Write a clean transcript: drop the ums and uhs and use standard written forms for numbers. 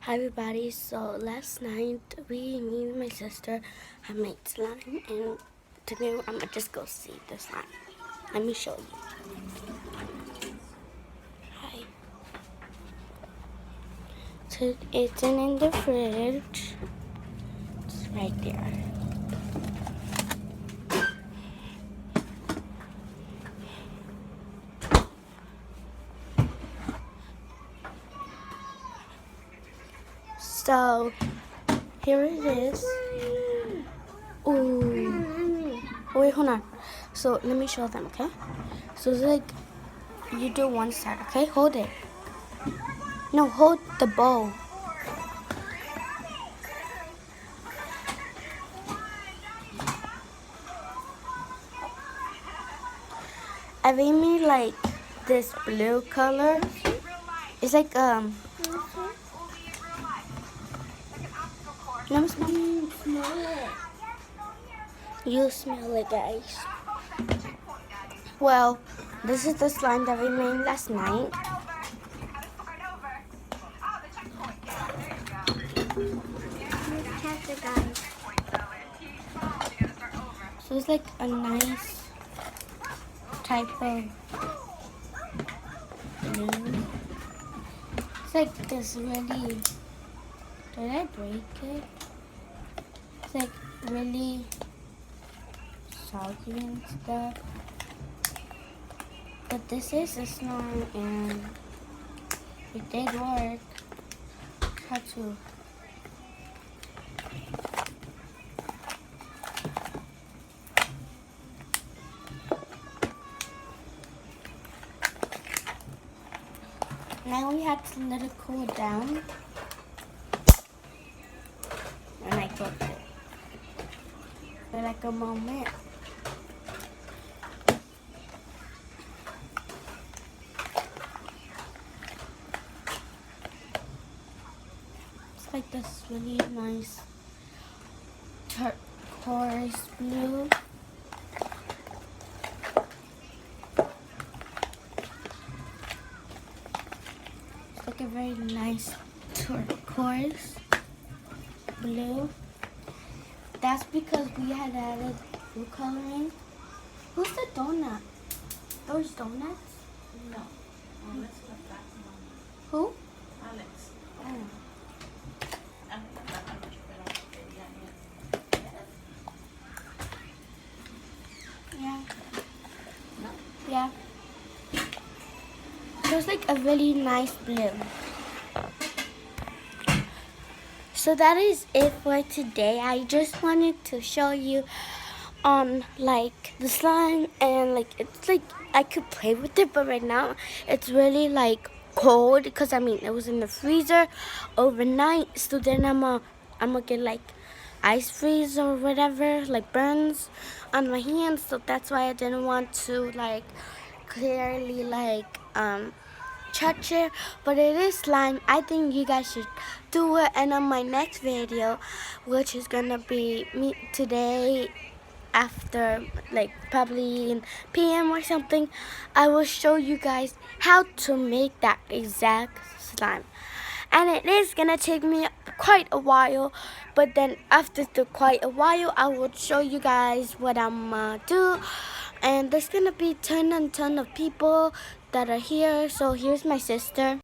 Hi everybody, so last night me and my sister have made slime, and today I'm gonna just go see the slime. Let me show you. Hi. So it's in the fridge. It's right there. So here it is. Ooh. Wait, hold on. So let me show them, okay? So it's like you do one side, okay? Hold it. No, hold the bowl. I made like this blue color. It's like let me smell it. You smell it, guys. Well, this is the slime that we made last night. So it's like a nice type of blue. It's like this really. Did I break it? It's like really soggy and stuff. But this is a slime and it did work. How to. Now we have to let it cool down. And I cooked it for like a moment. It's like this really nice turquoise blue. It's like a very nice turquoise blue. That's because we had added food coloring. Who's the donut? Those donuts? No. Alex left that one. Who? Alex. Oh. Yeah. No. Yeah. So it's like a really nice blue. So that is it for today. I just wanted to show you like the slime, and like it's like I could play with it, but right now it's really like cold because I mean it was in the freezer overnight. So then I'm gonna get like ice freeze or whatever, like burns on my hands. So that's why I didn't want to like clearly like touch it, but it is slime. I think you guys should do it. And on my next video, which is gonna be me today after like probably in PM or something, I will show you guys how to make that exact slime. And it is gonna take me quite a while, but then after quite a while I will show you guys what I'm gonna do. And there's gonna be ton and ton of people that are here. So here's my sister.